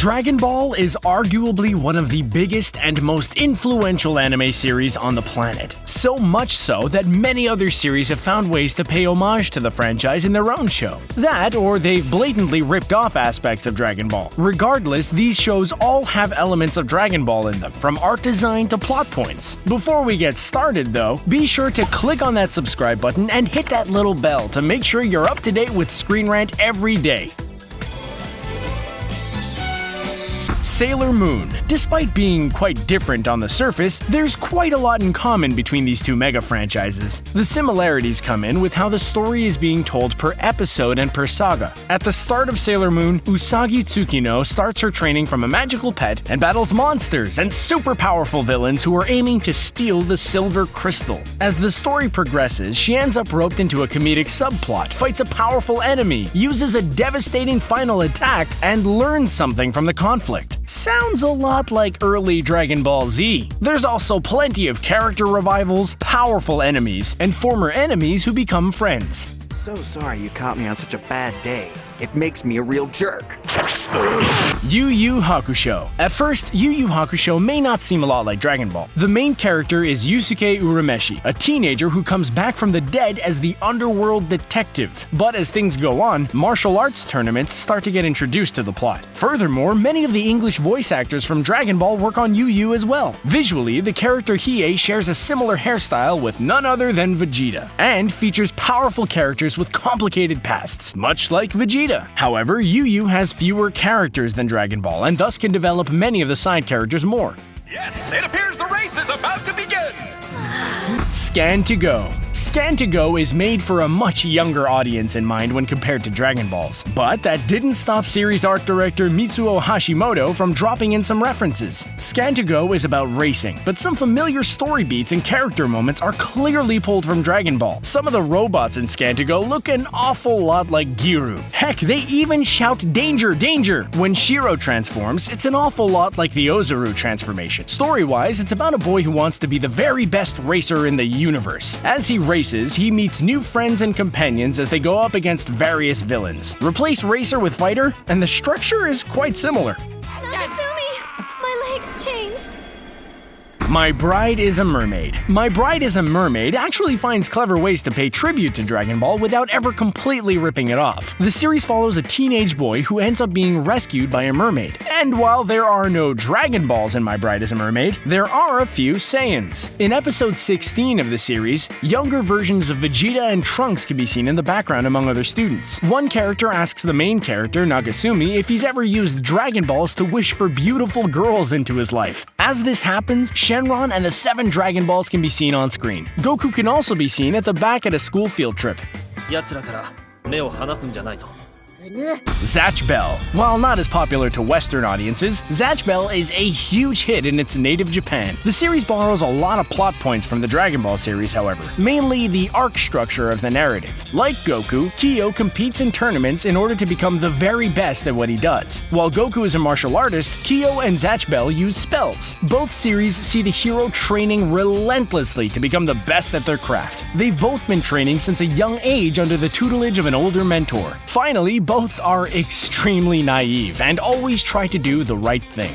Dragon Ball is arguably one of the biggest and most influential anime series on the planet. So much so that many other series have found ways to pay homage to the franchise in their own show. That, or they've blatantly ripped off aspects of Dragon Ball. Regardless, these shows all have elements of Dragon Ball in them, from art design to plot points. Before we get started though, be sure to click on that subscribe button and hit that little bell to make sure you're up to date with Screen Rant every day. Sailor Moon. Despite being quite different on the surface, there's quite a lot in common between these two mega franchises. The similarities come in with how the story is being told per episode and per saga. At the start of Sailor Moon, Usagi Tsukino starts her training from a magical pet and battles monsters and super powerful villains who are aiming to steal the Silver Crystal. As the story progresses, she ends up roped into a comedic subplot, fights a powerful enemy, uses a devastating final attack, and learns something from the conflict. Sounds a lot like early Dragon Ball Z. There's also plenty of character revivals, powerful enemies, and former enemies who become friends. So sorry you caught me on such a bad day. It makes me a real jerk. Yu-Yu-Hakusho. At first, Yu-Yu-Hakusho may not seem a lot like Dragon Ball. The main character is Yusuke Urameshi, a teenager who comes back from the dead as the underworld detective. But as things go on, martial arts tournaments start to get introduced to the plot. Furthermore, many of the English voice actors from Dragon Ball work on Yu-Yu as well. Visually, the character Hiei shares a similar hairstyle with none other than Vegeta, and features powerful characters with complicated pasts, much like Vegeta. However, Yu-Yu has fewer characters than Dragon Ball, and thus can develop many of the side characters more. Yes, it appears the race is about to begin! Scan to Go. Scan to Go is made for a much younger audience in mind when compared to Dragon Balls. But that didn't stop series art director Mitsuo Hashimoto from dropping in some references. Scan to Go is about racing, but some familiar story beats and character moments are clearly pulled from Dragon Ball. Some of the robots in Scan to Go look an awful lot like Giru. Heck, they even shout "Danger, danger!" When Shiro transforms. It's an awful lot like the Ozaru transformation. Story-wise, it's about a boy who wants to be the very best racer in the universe. As he races, he meets new friends and companions as they go up against various villains. Replace racer with fighter, and the structure is quite similar. Natsumi! My legs changed. My Bride is a Mermaid. My Bride is a Mermaid actually finds clever ways to pay tribute to Dragon Ball without ever completely ripping it off. The series follows a teenage boy who ends up being rescued by a mermaid. And while there are no Dragon Balls in My Bride is a Mermaid, there are a few Saiyans. In episode 16 of the series, younger versions of Vegeta and Trunks can be seen in the background among other students. One character asks the main character, Nagasumi, if he's ever used Dragon Balls to wish for beautiful girls into his life. As this happens, Shenron and the 7 Dragon Balls can be seen on screen. Goku can also be seen at the back at a school field trip. Zatch Bell. While not as popular to Western audiences, Zatch Bell is a huge hit in its native Japan. The series borrows a lot of plot points from the Dragon Ball series, however, mainly the arc structure of the narrative. Like Goku, Kyo competes in tournaments in order to become the very best at what he does. While Goku is a martial artist, Kyo and Zatch Bell use spells. Both series see the hero training relentlessly to become the best at their craft. They've both been training since a young age under the tutelage of an older mentor. Finally, both are extremely naive and always try to do the right thing.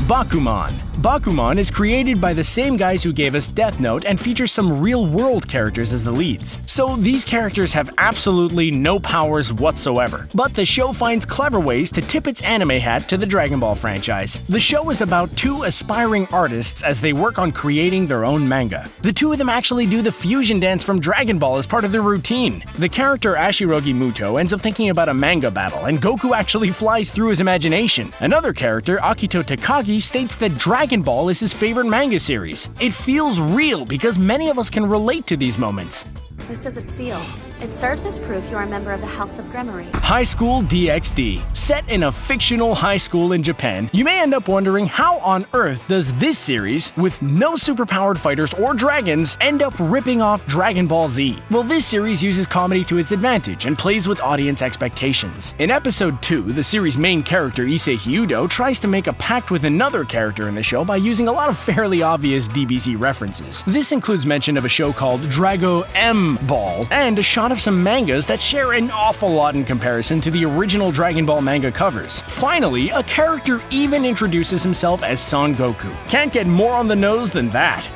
Bakuman. Bakuman is created by the same guys who gave us Death Note and features some real-world characters as the leads. So these characters have absolutely no powers whatsoever. But the show finds clever ways to tip its anime hat to the Dragon Ball franchise. The show is about 2 aspiring artists as they work on creating their own manga. The 2 of them actually do the fusion dance from Dragon Ball as part of their routine. The character Ashirogi Muto ends up thinking about a manga battle, and Goku actually flies through his imagination. Another character, Akito Takagi, states that Dragon Ball is his favorite manga series. It feels real because many of us can relate to these moments. This is a seal. It serves as proof you are a member of the House of Gremory. Highschool DXD. Set in a fictional high school in Japan, you may end up wondering how on earth does this series, with no superpowered fighters or dragons, end up ripping off Dragon Ball Z? Well, this series uses comedy to its advantage and plays with audience expectations. In episode 2, the series' main character Issei Hyudo tries to make a pact with another character in the show by using a lot of fairly obvious DBZ references. This includes mention of a show called Drago-M Drago-M Ball, and a shot of some mangas that share an awful lot in comparison to the original Dragon Ball manga covers. Finally, a character even introduces himself as Son Goku. Can't get more on the nose than that.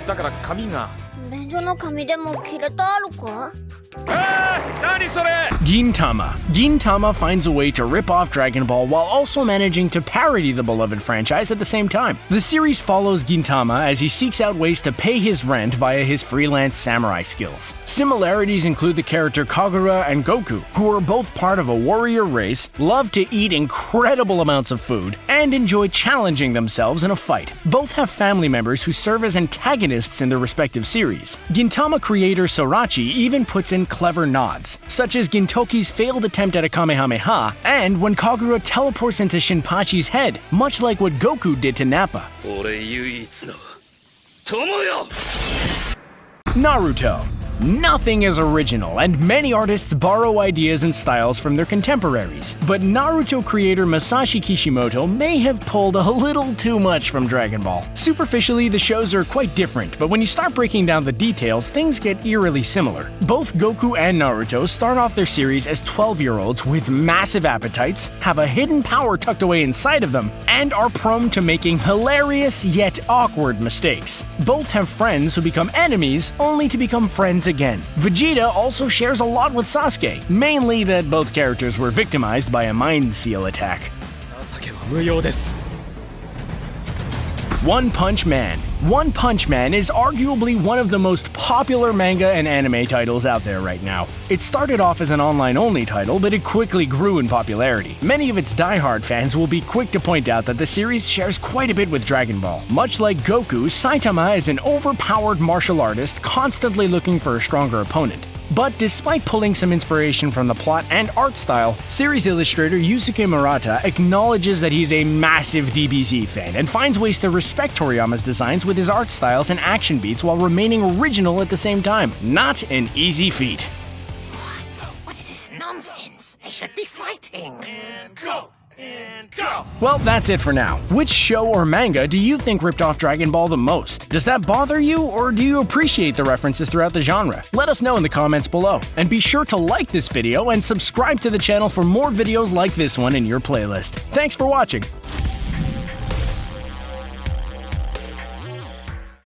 だから髪が。便所の紙でも切れてあるか？何それ Gintama. Gintama finds a way to rip off Dragon Ball while also managing to parody the beloved franchise at the same time. The series follows Gintama as he seeks out ways to pay his rent via his freelance samurai skills. Similarities include the character Kagura and Goku, who are both part of a warrior race, love to eat incredible amounts of food, and enjoy challenging themselves in a fight. Both have family members who serve as antagonists in their respective series. Gintama creator Sorachi even puts in clever nods, such as Gintoki's failed attempt at a Kamehameha, and when Kagura teleports into Shinpachi's head, much like what Goku did to Nappa. 俺唯一の友よ Naruto. Nothing is original, and many artists borrow ideas and styles from their contemporaries. But Naruto creator Masashi Kishimoto may have pulled a little too much from Dragon Ball. Superficially, the shows are quite different, but when you start breaking down the details, things get eerily similar. Both Goku and Naruto start off their series as 12-year-olds with massive appetites, have a hidden power tucked away inside of them, and are prone to making hilarious yet awkward mistakes. Both have friends who become enemies only to become friends again. Vegeta also shares a lot with Sasuke, mainly that both characters were victimized by a mind seal attack. 情けは無用です One Punch Man. One Punch Man is arguably one of the most popular manga and anime titles out there right now. It started off as an online-only title, but it quickly grew in popularity. Many of its die-hard fans will be quick to point out that the series shares quite a bit with Dragon Ball. Much like Goku, Saitama is an overpowered martial artist constantly looking for a stronger opponent. But despite pulling some inspiration from the plot and art style, series illustrator Yusuke Murata acknowledges that he's a massive DBZ fan and finds ways to respect Toriyama's designs with his art styles and action beats while remaining original at the same time. Not an easy feat. What is this nonsense? They should be fighting. And go! And go! Well, that's it for now. Which show or manga do you think ripped off Dragon Ball the most? Does that bother you, or do you appreciate the references throughout the genre? Let us know in the comments below. And be sure to like this video and subscribe to the channel for more videos like this one in your playlist. Thanks for watching!